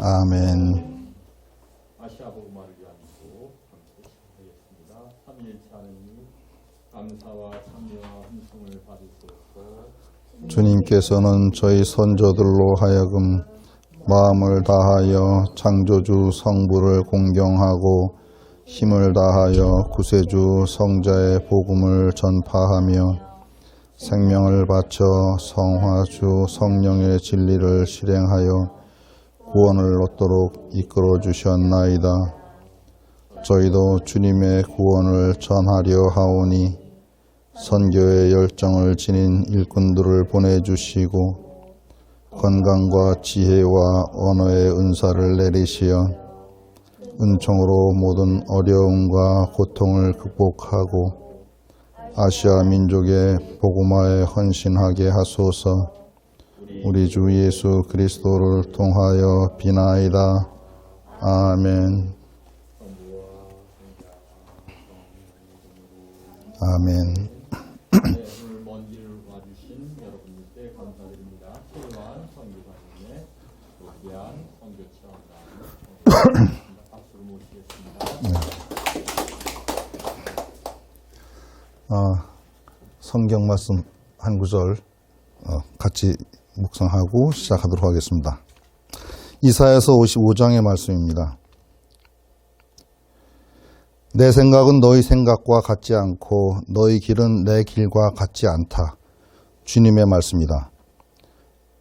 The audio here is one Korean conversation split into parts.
아멘. 아시아 복음화를 위한 기도 함께 시작하겠습니다. 삼위일체 하느님, 감사와 찬미와 hun성을 받으소서. 주님께서는 저희 선조들로 하여금 마음을 다하여 창조주 성부를 공경하고 힘을 다하여 구세주 성자의 복음을 전파하며 생명을 바쳐 성화주 성령의 진리를 실행하여 구원을 얻도록 이끌어 주셨나이다. 저희도 주님의 구원을 전하려 하오니 선교의 열정을 지닌 일꾼들을 보내주시고 건강과 지혜와 언어의 은사를 내리시어 은총으로 모든 어려움과 고통을 극복하고 아시아 민족의 복음화에 헌신하게 하소서. 우리 주 예수 그리스도를 통하여 비나이다. 아멘. 아멘. 오늘 먼 길 와주신 여러분들께 감사드립니다. 최요한 선교사님의 귀한 선교 체험단 박수로 모시겠습니다. 성경 말씀 한 구절 같이 묵상하고 시작하도록 하겠습니다. 이사야서 55장의 말씀입니다. 내 생각은 너희 생각과 같지 않고 너희 길은 내 길과 같지 않다. 주님의 말씀이다.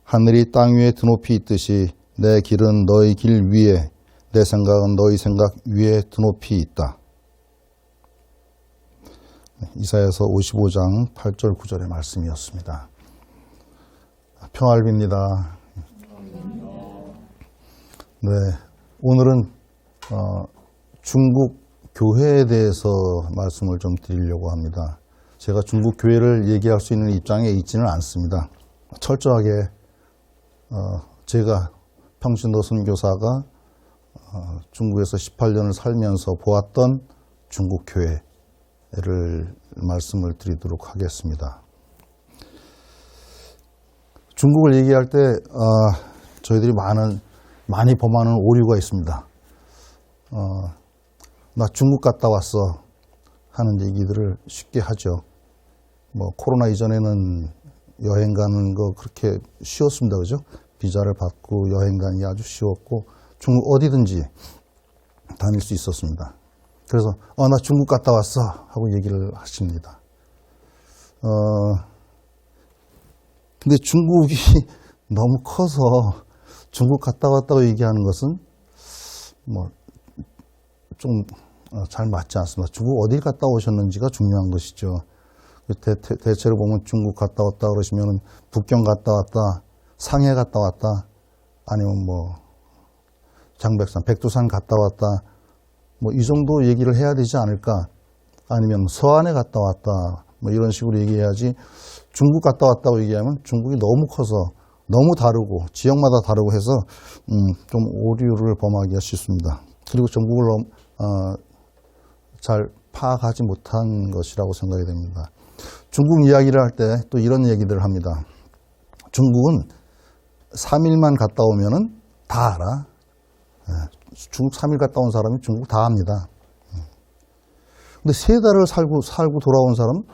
하늘이 땅 위에 드높이 있듯이 내 길은 너희 길 위에, 내 생각은 너희 생각 위에 드높이 있다. 이사야서 55장 8절 9절의 말씀이었습니다. 평알비입니다. 네, 오늘은 중국 교회에 대해서 말씀을 좀 드리려고 합니다. 제가 중국 교회를 얘기할 수 있는 입장에 있지는 않습니다. 철저하게 제가 평신도 선교사가 중국에서 18년을 살면서 보았던 중국 교회를 말씀을 드리도록 하겠습니다. 중국을 얘기할 때 저희들이 많이 범하는 오류가 있습니다. 나 중국 갔다 왔어 하는 얘기들을 쉽게 하죠. 뭐 코로나 이전에는 여행 가는 거 그렇게 쉬웠습니다. 그죠? 비자를 받고 여행 가는 게 아주 쉬웠고 중국 어디든지 다닐 수 있었습니다. 그래서 나 중국 갔다 왔어 하고 얘기를 하십니다. 근데 중국이 너무 커서 중국 갔다 왔다고 얘기하는 것은 뭐 좀 잘 맞지 않습니다. 중국 어딜 갔다 오셨는지가 중요한 것이죠. 대체로 보면 중국 갔다 왔다 그러시면 북경 갔다 왔다, 상해 갔다 왔다, 아니면 뭐 장백산, 백두산 갔다 왔다, 뭐 이 정도 얘기를 해야 되지 않을까? 아니면 서안에 갔다 왔다, 뭐 이런 식으로 얘기해야지. 중국 갔다 왔다고 얘기하면 중국이 너무 커서 너무 다르고 지역마다 다르고 해서 좀 오류를 범하기가 쉽습니다. 그리고 중국을 잘 파악하지 못한 것이라고 생각이 됩니다. 중국 이야기를 할 때 또 이런 얘기들을 합니다. 중국은 3일만 갔다 오면은 다 알아. 중국 3일 갔다 온 사람이 중국 다 압니다. 근데 3달을 살고 돌아온 사람은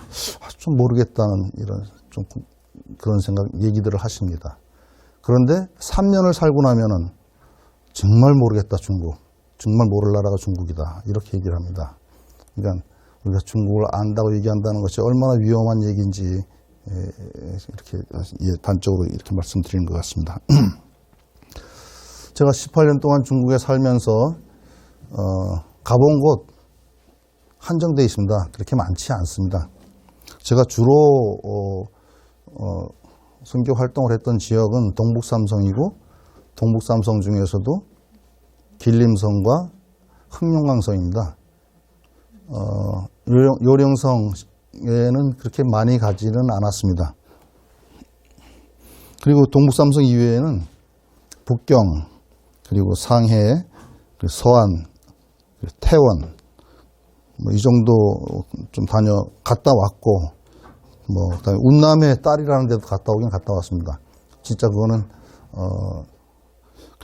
좀 모르겠다는 이런 좀 그런 얘기들을 하십니다. 그런데 3년을 살고 나면은 정말 모르겠다, 중국. 정말 모를 나라가 중국이다. 이렇게 얘기를 합니다. 그러니까 우리가 중국을 안다고 얘기한다는 것이 얼마나 위험한 얘기인지 이렇게 단적으로 이렇게 말씀드리는 것 같습니다. 제가 18년 동안 중국에 살면서 가본 곳 한정되어 있습니다. 그렇게 많지 않습니다. 제가 주로 선교 활동을 했던 지역은 동북삼성이고 동북삼성 중에서도 길림성과 흑룡강성입니다. 요령성에는 그렇게 많이 가지는 않았습니다. 그리고 동북삼성 이외에는 북경, 그리고 상해, 그리고 서안, 그리고 태원, 뭐 이 정도 좀 갔다 왔고, 그다음에 운남의 딸이라는 데도 갔다 오긴 갔다 왔습니다. 진짜 그거는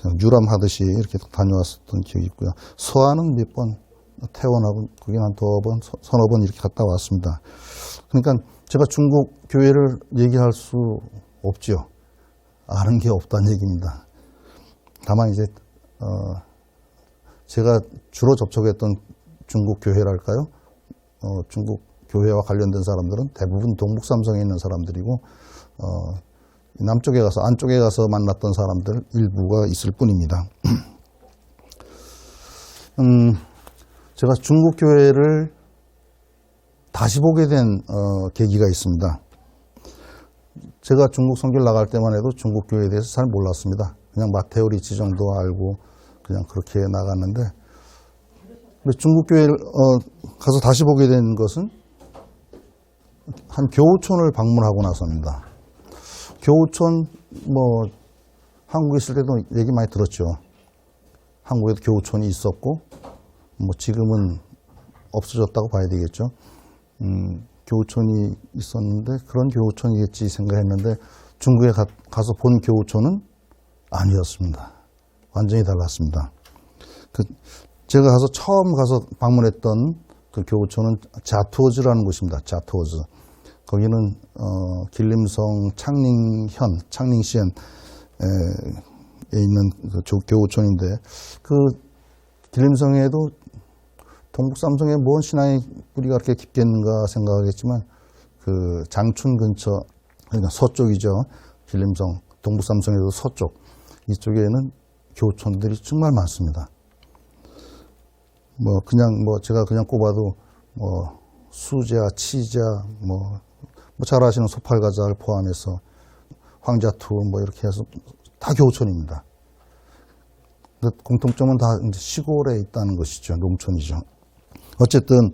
그냥 유람하듯이 이렇게 다녀왔었던 기억이 있고요. 서안은 몇 번, 태원하고 거긴 한 두어 번, 서너 번 이렇게 갔다 왔습니다. 그러니까 제가 중국 교회를 얘기할 수 없지요. 아는 게 없다는 얘기입니다. 다만 이제 제가 주로 접촉했던 중국 교회랄까요? 중국 교회와 관련된 사람들은 대부분 동북삼성에 있는 사람들이고 남쪽에 가서 안쪽에 가서 만났던 사람들 일부가 있을 뿐입니다. 제가 중국 교회를 다시 보게 된 계기가 있습니다. 제가 중국 선교를 나갈 때만 해도 중국 교회에 대해서 잘 몰랐습니다. 그냥 마테오 리치 정도 알고 그냥 그렇게 나갔는데 중국 교회를 가서 다시 보게 된 것은 한 교우촌을 방문하고 나서입니다. 교우촌 뭐 한국에 있을 때도 얘기 많이 들었죠. 한국에도 교우촌이 있었고 뭐 지금은 없어졌다고 봐야 되겠죠. 교우촌이 있었는데 그런 교우촌이겠지 생각했는데 중국에 가서 본 교우촌은 아니었습니다. 완전히 달랐습니다. 제가 처음 가서 방문했던 그 교우촌은 자투어즈라는 곳입니다. 자투어즈. 거기는 길림성 창寧縣에 있는 그 교우촌인데 그 길림성에도 동북삼성에 뭔 신앙의 뿌리가 그렇게 깊겠는가 생각하겠지만 그 장춘 근처 그러니까 서쪽이죠. 길림성 동북삼성에도 서쪽 이쪽에는 교우촌들이 정말 많습니다. 뭐 그냥 뭐 제가 그냥 꼽아도 뭐 수자, 치자, 뭐 잘 아시는 소팔가자를 포함해서 황자투 뭐 이렇게 해서 다 교우촌입니다. 공통점은 다 이제 시골에 있다는 것이죠. 농촌이죠. 어쨌든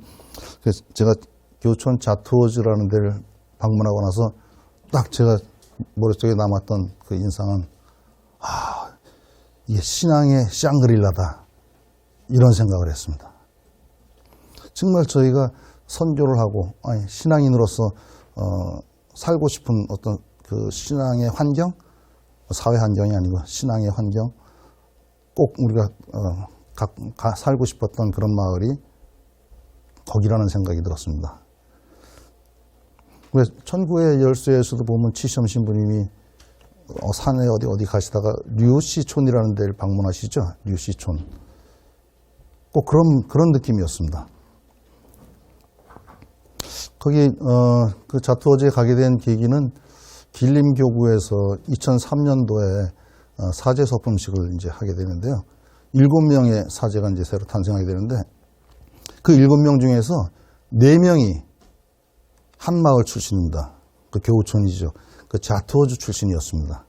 제가 교촌 자투어즈라는 데를 방문하고 나서 딱 제가 머릿속에 남았던 그 인상은 이게 신앙의 샹그릴라다 이런 생각을 했습니다. 정말 저희가 선교를 하고 신앙인으로서 살고 싶은 어떤 그 신앙의 환경, 사회 환경이 아니고 신앙의 환경, 꼭 우리가 살고 싶었던 그런 마을이 거기라는 생각이 들었습니다. 왜 천구의 열쇠에서도 보면 치시험 신부님이 산에 어디 가시다가 류시촌이라는 데를 방문하시죠. 류시촌. 꼭 그런 느낌이었습니다. 거기 그 자투어즈에 가게 된 계기는 길림교구에서 2003년도에 사제 서품식을 이제 하게 되는데요. 7명의 사제가 이제 새로 탄생하게 되는데 그 7명 중에서 4명이 한 마을 출신입니다. 그 교우촌이죠. 그 자투어즈 출신이었습니다.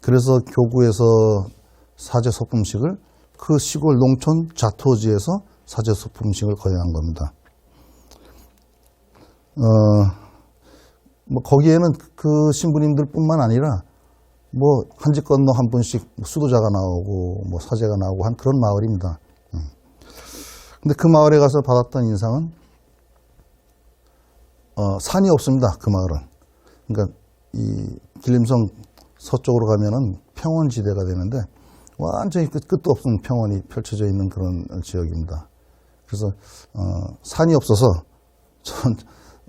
그래서 교구에서 사제 서품식을 그 시골 농촌 자투어즈에서 사제 서품식을 거행한 겁니다. 뭐 거기에는 그 신부님들 뿐만 아니라 뭐 한 집 건너 한 분씩 수도자가 나오고 뭐 사제가 나오고 한 그런 마을입니다. 근데 그 마을에 가서 받았던 인상은 산이 없습니다. 그 마을은. 그러니까 이 길림성 서쪽으로 가면은 평원지대가 되는데 완전히 끝도 없는 평원이 펼쳐져 있는 그런 지역입니다. 그래서 산이 없어서 전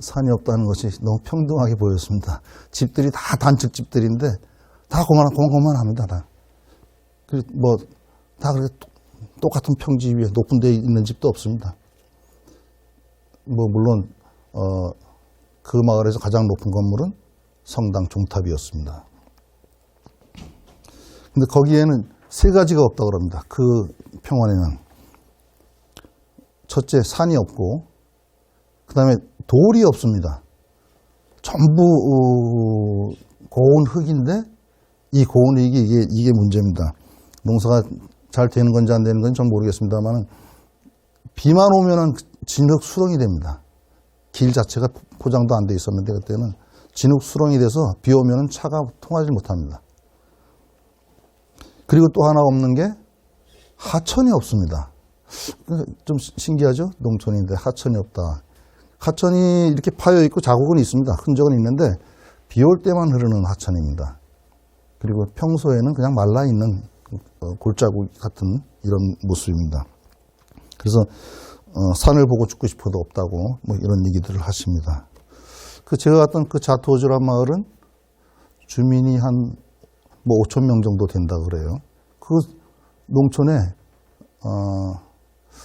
산이 없다는 것이 너무 평등하게 보였습니다. 집들이 다 단층 집들인데 다 고만합니다. 다. 뭐 다 그렇게 똑같은 평지 위에 높은 데 있는 집도 없습니다. 뭐 물론 그 마을에서 가장 높은 건물은 성당 종탑이었습니다. 근데 거기에는 3가지가 없다고 그럽니다. 그 평원에는. 첫째, 산이 없고, 그 다음에 돌이 없습니다. 전부 고운 흙인데, 이 고운 흙이 이게 문제입니다. 농사가 잘 되는 건지 안 되는 건지 전 모르겠습니다만, 비만 오면은 진흙 수렁이 됩니다. 길 자체가 포장도 안 돼 있었는데, 그때는 진흙 수렁이 돼서 비 오면은 차가 통하지 못합니다. 그리고 또 하나 없는 게 하천이 없습니다. 좀 신기하죠? 농촌인데 하천이 없다. 하천이 이렇게 파여 있고 자국은 있습니다. 흔적은 있는데 비 올 때만 흐르는 하천입니다. 그리고 평소에는 그냥 말라 있는 골짜기 같은 이런 모습입니다. 그래서 산을 보고 죽고 싶어도 없다고 뭐 이런 얘기들을 하십니다. 제가 갔던 그 자투어즈란 마을은 주민이 한 뭐 5천 명 정도 된다 그래요. 그 농촌에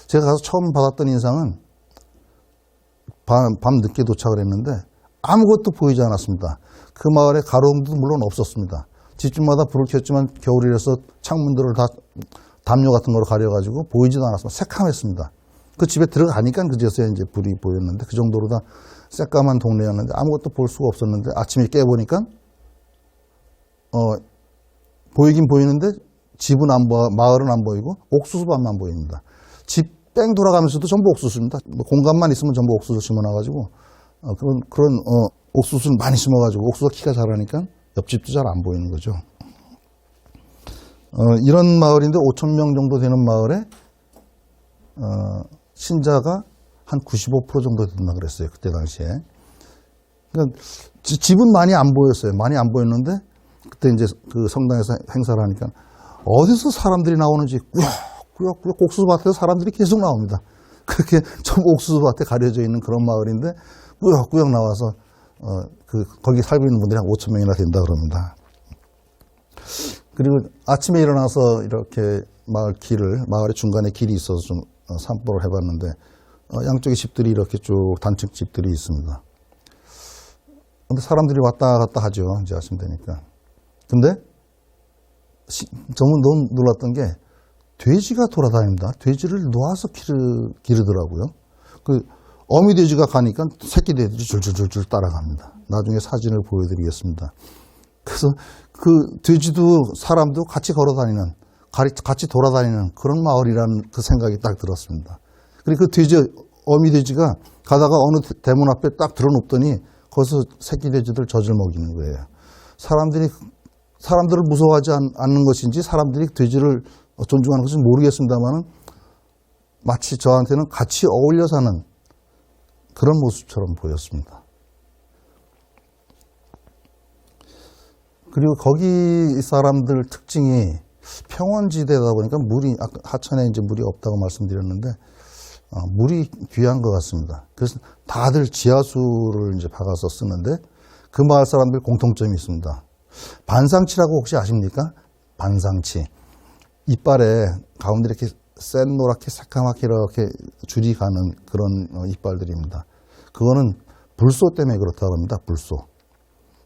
제가 가서 처음 받았던 인상은 밤 늦게 도착을 했는데 아무것도 보이지 않았습니다. 그 마을에 가로등도 물론 없었습니다. 집집마다 불을 켰지만 겨울이라서 창문들을 다 담요 같은 거로 가려가지고 보이지도 않았습니다. 새카맸습니다. 그 집에 들어가니까 그제서야 이제 불이 보였는데 그 정도로 다 새까만 동네였는데 아무것도 볼 수가 없었는데 아침에 깨보니까 보이긴 보이는데 집은 안 보여, 마을은 안 보이고 옥수수밭만 보입니다. 집 뺑 돌아가면서도 전부 옥수수입니다. 뭐 공간만 있으면 전부 옥수수 심어놔가지고 그런 옥수수를 많이 심어가지고 옥수수 키가 자라니까 옆집도 잘 안 보이는 거죠. 이런 마을인데 5천 명 정도 되는 마을에 신자가 한 95% 정도 된다 그랬어요. 그때 당시에. 그러니까 집은 많이 안 보였어요. 많이 안 보였는데 그때 이제 그 성당에서 행사를 하니까 어디서 사람들이 나오는지 꾸역꾸역 옥수수밭에서 사람들이 계속 나옵니다. 그렇게 전부 옥수수밭에 가려져 있는 그런 마을인데 꾸역꾸역 나와서 거기 살고 있는 분들이 한 5천 명이나 된다 그럽니다. 그리고 아침에 일어나서 이렇게 마을의 중간에 길이 있어서 좀 산보를 해봤는데 양쪽에 집들이 이렇게 쭉 단층 집들이 있습니다. 근데 사람들이 왔다 갔다 하죠. 이제 아침 되니까. 근데 너무 놀랐던 게 돼지가 돌아다닙니다. 돼지를 놓아서 기르더라고요. 어미 돼지가 가니까 새끼 돼지들이 줄줄줄줄 따라갑니다. 나중에 사진을 보여드리겠습니다. 그래서 그 돼지도 사람도 같이 걸어다니는, 같이 돌아다니는 그런 마을이라는 그 생각이 딱 들었습니다. 그리고 그 어미 돼지가 가다가 어느 대문 앞에 딱 들어눕더니 거기서 새끼 돼지들 젖을 먹이는 거예요. 사람들을 무서워하지 않는 것인지 사람들이 돼지를 존중하는 것인지 모르겠습니다만 마치 저한테는 같이 어울려 사는 그런 모습처럼 보였습니다. 그리고 거기 사람들 특징이 평원지대다 보니까 하천에 이제 물이 없다고 말씀드렸는데 물이 귀한 것 같습니다. 그래서 다들 지하수를 이제 박아서 쓰는데 그 마을 사람들 공통점이 있습니다. 반상치라고 혹시 아십니까? 반상치. 이빨에 가운데 이렇게 센 노랗게 새까맣게 이렇게 줄이 가는 그런 이빨들입니다. 그거는 불소 때문에 그렇다고 합니다. 불소.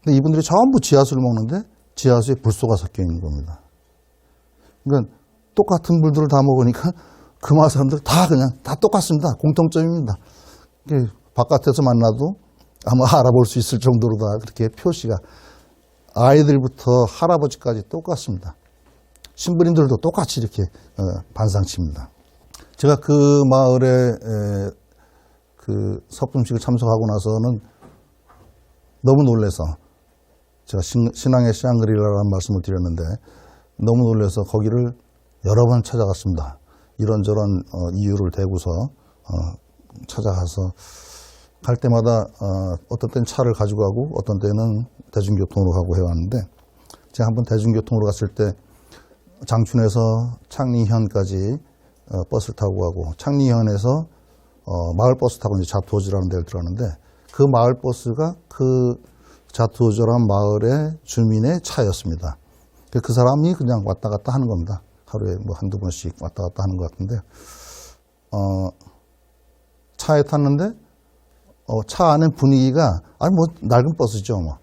근데 이분들이 전부 지하수를 먹는데 지하수에 불소가 섞여 있는 겁니다. 그러니까 똑같은 물들을 다 먹으니까 그 마을 사람들 다 똑같습니다. 공통점입니다. 바깥에서 만나도 아마 알아볼 수 있을 정도로 다 그렇게 표시가 아이들부터 할아버지까지 똑같습니다. 신부님들도 똑같이 이렇게 반상치입니다. 제가 그 마을에 그 서품식을 참석하고 나서는 너무 놀라서 제가 신앙의 샹그릴라라는 말씀을 드렸는데 너무 놀라서 거기를 여러 번 찾아갔습니다. 이런저런 이유를 대고서 찾아가서 갈 때마다 어떤 때는 차를 가지고 가고 어떤 때는 대중교통으로 가고 해왔는데 제가 한번 대중교통으로 갔을 때 장춘에서 창리현까지 버스를 타고 가고 창리현에서 마을버스 타고 이제 자투어즈라는 데를 들어가는데 그 마을버스가 그 자투어즈라는 마을의 주민의 차였습니다. 그 사람이 그냥 왔다 갔다 하는 겁니다. 하루에 뭐 한두 번씩 왔다 갔다 하는 것 같은데 차에 탔는데 차 안에 분위기가 뭐 낡은 버스죠. 뭐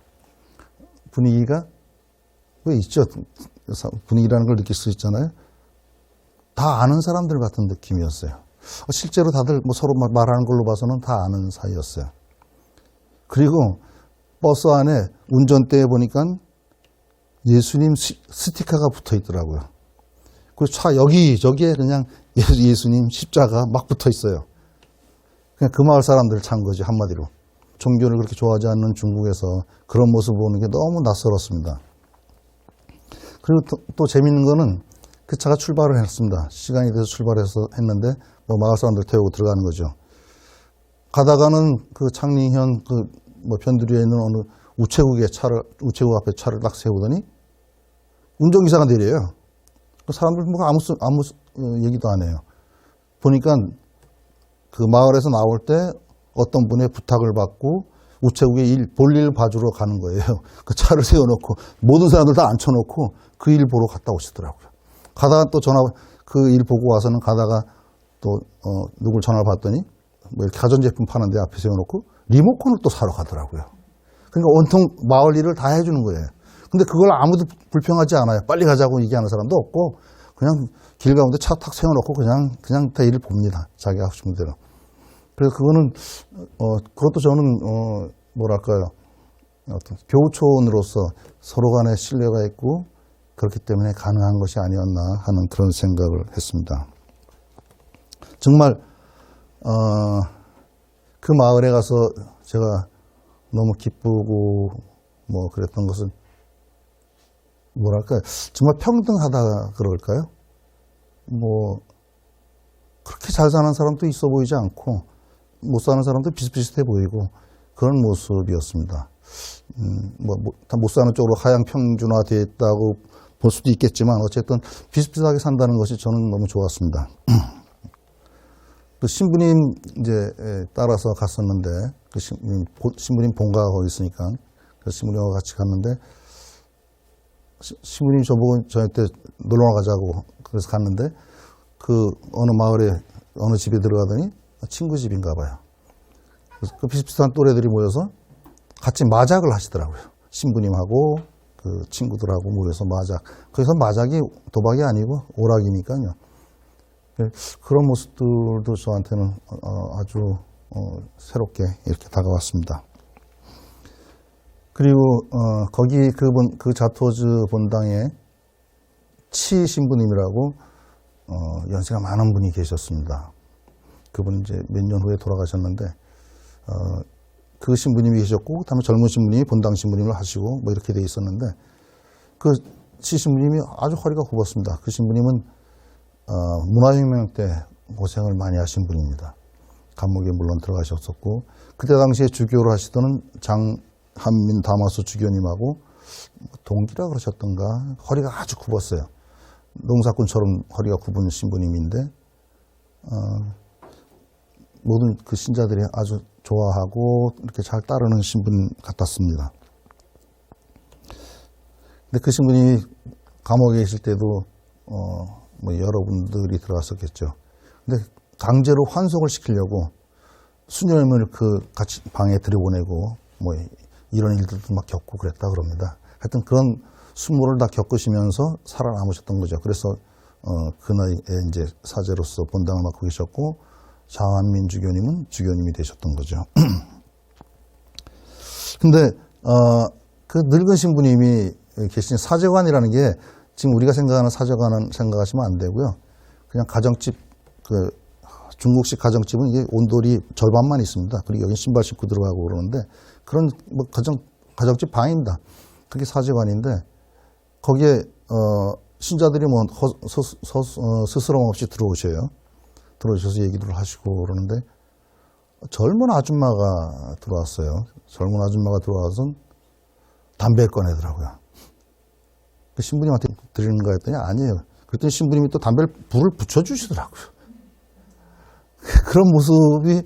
분위기가 왜 있죠? 분위기라는 걸 느낄 수 있잖아요. 다 아는 사람들 같은 느낌이었어요. 실제로 다들 뭐 서로 말하는 걸로 봐서는 다 아는 사이였어요. 그리고 버스 안에 운전대에 보니까 예수님 스티커가 붙어 있더라고요. 그리고 차 여기저기에 그냥 예수님 십자가 막 붙어 있어요. 그냥 그 마을 사람들 찬 거지, 한마디로. 종교를 그렇게 좋아하지 않는 중국에서 그런 모습을 보는 게 너무 낯설었습니다. 그리고 또 재밌는 거는 그 차가 출발을 했습니다. 시간이 돼서 출발해서 했는데 뭐 마을 사람들 태우고 들어가는 거죠. 가다가는 그 창리현 뭐 변두리에 있는 어느 우체국 앞에 차를 딱 세우더니 운전기사가 내려요. 그 사람들 뭐 아무 얘기도 안 해요. 보니까 그 마을에서 나올 때 어떤 분의 부탁을 받고 우체국에 볼일 봐주러 가는 거예요. 그 차를 세워놓고 모든 사람들 다 앉혀놓고 그 일 보러 갔다 오시더라고요. 가다가 또 그 일 보고 와서는 가다가 또 누굴 전화를 받더니 뭐 이렇게 가전제품 파는 데 앞에 세워놓고 리모컨을 또 사러 가더라고요. 그러니까 온통 마을 일을 다 해주는 거예요. 근데 그걸 아무도 불평하지 않아요. 빨리 가자고 얘기하는 사람도 없고 그냥 길 가운데 차 탁 세워놓고 그냥 다 일을 봅니다. 자기가 하고 싶은 대로. 그래서 그거는 그것도 저는 뭐랄까요, 어떤 교우촌으로서 서로 간에 신뢰가 있고 그렇기 때문에 가능한 것이 아니었나 하는 그런 생각을 했습니다. 정말 그 마을에 가서 제가 너무 기쁘고 뭐 그랬던 것은 뭐랄까요, 정말 평등하다 그럴까요? 뭐 그렇게 잘 사는 사람도 있어 보이지 않고 못 사는 사람도 비슷비슷해 보이고 그런 모습이었습니다. 다 못 사는 쪽으로 하향 평준화되어 있다고 볼 수도 있겠지만 어쨌든 비슷비슷하게 산다는 것이 저는 너무 좋았습니다. 그 신부님 이제 따라서 갔었는데 그 신부님 본가가 거기 있으니까 그 신부님하고 같이 갔는데 신부님이 저보고 저한테 놀러 가자고 그래서 갔는데 그 어느 마을에 어느 집에 들어가더니 친구 집인가 봐요. 그래서 그 비슷비슷한 또래들이 모여서 같이 마작을 하시더라고요. 신부님하고 그 친구들하고 모여서 마작. 그래서 마작이 도박이 아니고 오락이니까요. 그런 모습들도 저한테는 아주 새롭게 이렇게 다가왔습니다. 그리고 거기 그 자토즈 본당에 치 신부님이라고 연세가 많은 분이 계셨습니다. 그분은 이제 몇 년 후에 돌아가셨는데 그 신부님이 계셨고 그다음에 젊은 신부님이 본당 신부님을 하시고 뭐 이렇게 돼 있었는데 그 치 신부님이 아주 허리가 굽었습니다. 그 신부님은 문화혁명 때 고생을 많이 하신 분입니다. 감옥에 물론 들어가셨었고 그때 당시에 주교를 하시던 장한민 다마수 주교님하고 동기라 그러셨던가 허리가 아주 굽었어요. 농사꾼처럼 허리가 굽은 신부님인데 모든 그 신자들이 아주 좋아하고 이렇게 잘 따르는 신분 같았습니다. 근데 그 신부님이 감옥에 있을 때도 뭐 여러분들이 들어갔었겠죠. 근데 강제로 환송을 시키려고 수녀님을 그 같이 방에 들여보내고 뭐 이런 일들도 막 겪고 그랬다 그럽니다. 하여튼 그런 수모를 다 겪으시면서 살아남으셨던 거죠. 그래서 그 나이에 이제 사제로서 본당을 맡고 계셨고 장한민 주교님은 주교님이 되셨던 거죠. 근데 그 늙은 신부님이 계신 사제관이라는 게 지금 우리가 생각하는 사제관은 생각하시면 안 되고요. 그냥 가정집, 그 중국식 가정집은 이게 온돌이 절반만 있습니다. 그리고 여기 신발 신고 들어가고 그러는데 그런 뭐 가정집 방입니다. 그게 사제관인데 거기에 신자들이 뭐 스스럼 없이 들어오셔서 얘기를 하시고 그러는데 젊은 아줌마가 들어왔어요. 젊은 아줌마가 들어와서 담배를 꺼내더라고요. 그 신부님한테 드리는가 했더니 아니에요. 그랬더니 신부님이 또 담배를 불을 붙여주시더라고요. 그런 모습이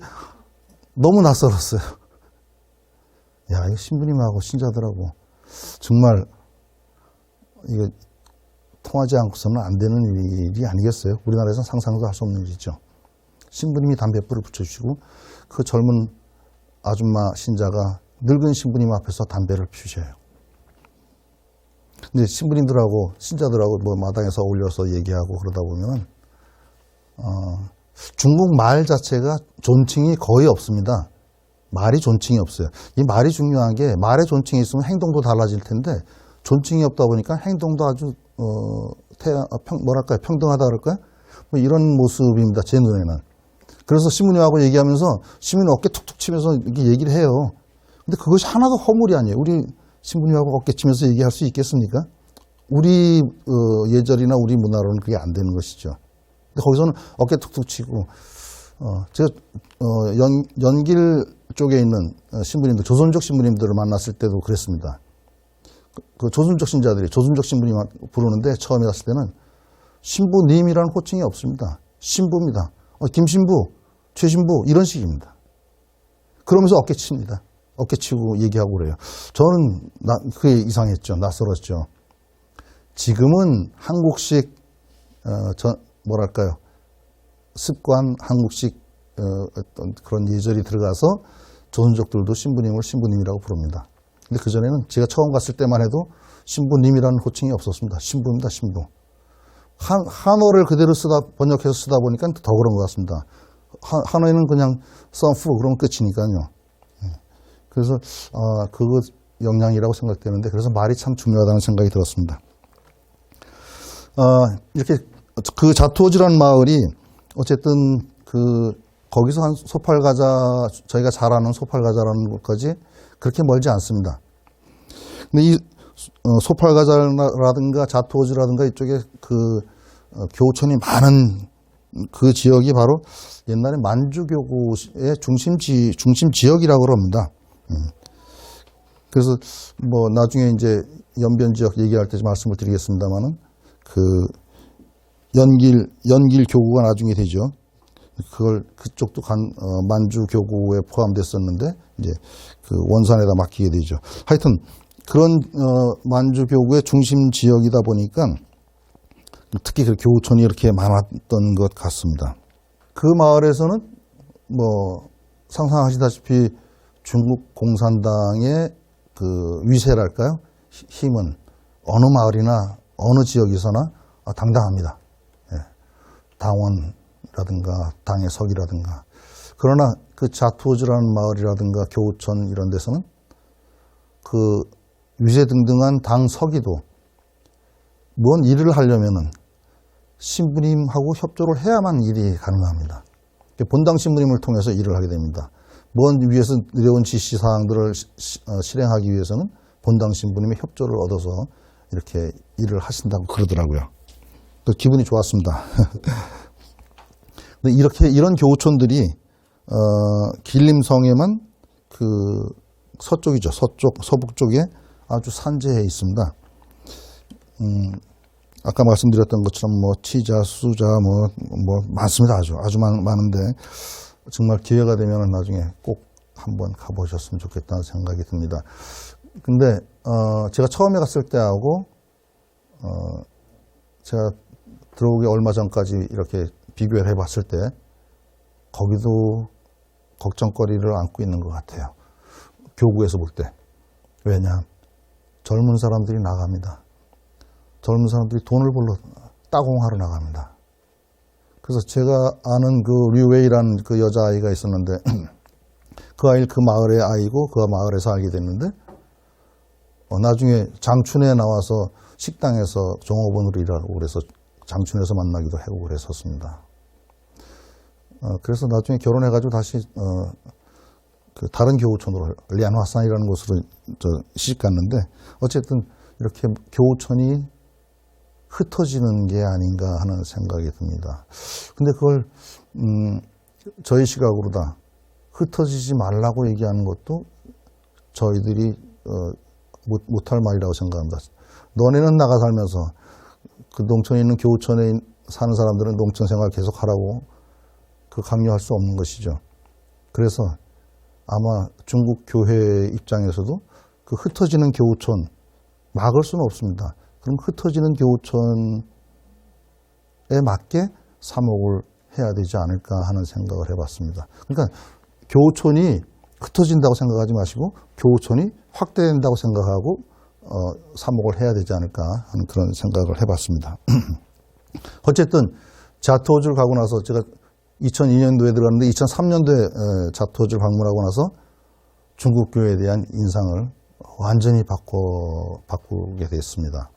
너무 낯설었어요. 야, 이거 신부님하고 신자들하고 정말 이거 통하지 않고서는 안 되는 일이 아니겠어요? 우리나라에서는 상상도 할 수 없는 일이죠. 신부님이 담배불을 붙여주시고 그 젊은 아줌마 신자가 늙은 신부님 앞에서 담배를 피우셔요. 근데 신부님들하고 신자들하고 뭐 마당에서 올려서 얘기하고 그러다 보면 중국 말 자체가 존칭이 거의 없습니다. 말이 존칭이 없어요. 이 말이 중요한 게 말에 존칭이 있으면 행동도 달라질 텐데 존칭이 없다 보니까 행동도 아주 뭐랄까요, 평등하다 그럴까요? 뭐 이런 모습입니다. 제 눈에는. 그래서 신부님하고 얘기하면서 신부님 어깨 툭툭 치면서 이렇게 얘기를 해요. 근데 그것이 하나도 허물이 아니에요. 우리 신부님하고 어깨 치면서 얘기할 수 있겠습니까? 우리 예절이나 우리 문화로는 그게 안 되는 것이죠. 근데 거기서는 어깨 툭툭 치고 제가 연길 쪽에 있는 신부님들, 조선족 신부님들을 만났을 때도 그랬습니다. 그 조선족 신자들이 조선족 신부님 부르는데 처음에 갔을 때는 신부님이라는 호칭이 없습니다. 신부입니다. 김신부, 최신부 이런 식입니다. 그러면서 어깨칩니다. 어깨치고 얘기하고 그래요. 저는 그게 이상했죠. 낯설었죠. 지금은 한국식 뭐랄까요, 습관, 한국식 어떤 그런 예절이 들어가서 조선족들도 신부님을 신부님이라고 부릅니다. 근데 그전에는 제가 처음 갔을 때만 해도 신부님이라는 호칭이 없었습니다. 신부입니다, 신부. 한어를 그대로 번역해서 쓰다 보니까 더 그런 것 같습니다. 한어에는 그냥 썸프 그러면 끝이니까요. 그래서 그거 영향이라고 생각되는데, 그래서 말이 참 중요하다는 생각이 들었습니다. 이렇게 그 자투어지라는 마을이 어쨌든 거기서 한 소팔가자, 저희가 잘 아는 소팔가자라는 곳까지 그렇게 멀지 않습니다. 근데 이 소팔가자라든가 자투어지라든가 이쪽에 교촌이 많은 그 지역이 바로 옛날에 만주교구의 중심 지역이라고 합니다. 그래서 뭐 나중에 이제 연변 지역 얘기할 때 말씀을 드리겠습니다만은 연길 교구가 나중에 되죠. 그쪽도 만주 교구에 포함됐었는데 이제 원산에다 맡기게 되죠. 하여튼 그런 만주 교구의 중심 지역이다 보니까 특히 그 교우촌이 이렇게 많았던 것 같습니다. 그 마을에서는 뭐 상상하시다시피 중국 공산당의 위세랄까요? 힘은 어느 마을이나 어느 지역에서나 당당합니다. 예. 당원이라든가 당의 석이라든가. 그러나 그 자투어지라는 마을이라든가 교우촌 이런 데서는 위세등등한 당 서기도 뭔 일을 하려면은 신부님하고 협조를 해야만 일이 가능합니다. 본당 신부님을 통해서 일을 하게 됩니다. 먼 위에서 내려온 지시사항들을 실행하기 위해서는 본당 신부님의 협조를 얻어서 이렇게 일을 하신다고 그러더라고요. 기분이 좋았습니다. 근데 이런 교우촌들이 길림성에만 서쪽이죠. 서북 쪽에 아주 산재해 있습니다. 아까 말씀드렸던 것처럼 뭐 치자, 수자 뭐 많습니다. 아주 많은데 정말 기회가 되면 나중에 꼭 한번 가보셨으면 좋겠다는 생각이 듭니다. 근데 제가 처음에 갔을 때하고 제가 들어오기 얼마 전까지 이렇게 비교를 해봤을 때 거기도 걱정거리를 안고 있는 것 같아요. 교구에서 볼 때. 왜냐? 젊은 사람들이 나갑니다. 젊은 사람들이 돈을 벌러 따공하러 나갑니다. 그래서 제가 아는 류웨이라는 여자아이가 있었는데 그 아이를 그 마을의 아이고 그 마을에서 알게 됐는데 나중에 장춘에 나와서 식당에서 종업원으로 일하고 그래서 장춘에서 만나기도 하고 그랬었습니다. 그래서 나중에 결혼해가지고 다시 다른 교우촌으로 리안화산이라는 곳으로 시집 갔는데 어쨌든 이렇게 교우촌이 흩어지는 게 아닌가 하는 생각이 듭니다. 근데 그걸 저희 시각으로다 흩어지지 말라고 얘기하는 것도 저희들이 못할 말이라고 생각합니다. 너네는 나가 살면서 그 농촌에 있는 교우촌에 사는 사람들은 농촌 생활 계속 하라고 강요할 수 없는 것이죠. 그래서 아마 중국 교회 입장에서도 흩어지는 교우촌 막을 수는 없습니다. 그럼 흩어지는 교우촌에 맞게 사목을 해야 되지 않을까 하는 생각을 해봤습니다. 그러니까 교우촌이 흩어진다고 생각하지 마시고 교우촌이 확대된다고 생각하고 사목을 해야 되지 않을까 하는 그런 생각을 해봤습니다. 어쨌든 자투어주를 가고 나서 제가 2002년도에 들어갔는데 2003년도에 자투어주를 방문하고 나서 중국 교회에 대한 인상을 완전히 바꾸게 됐습니다.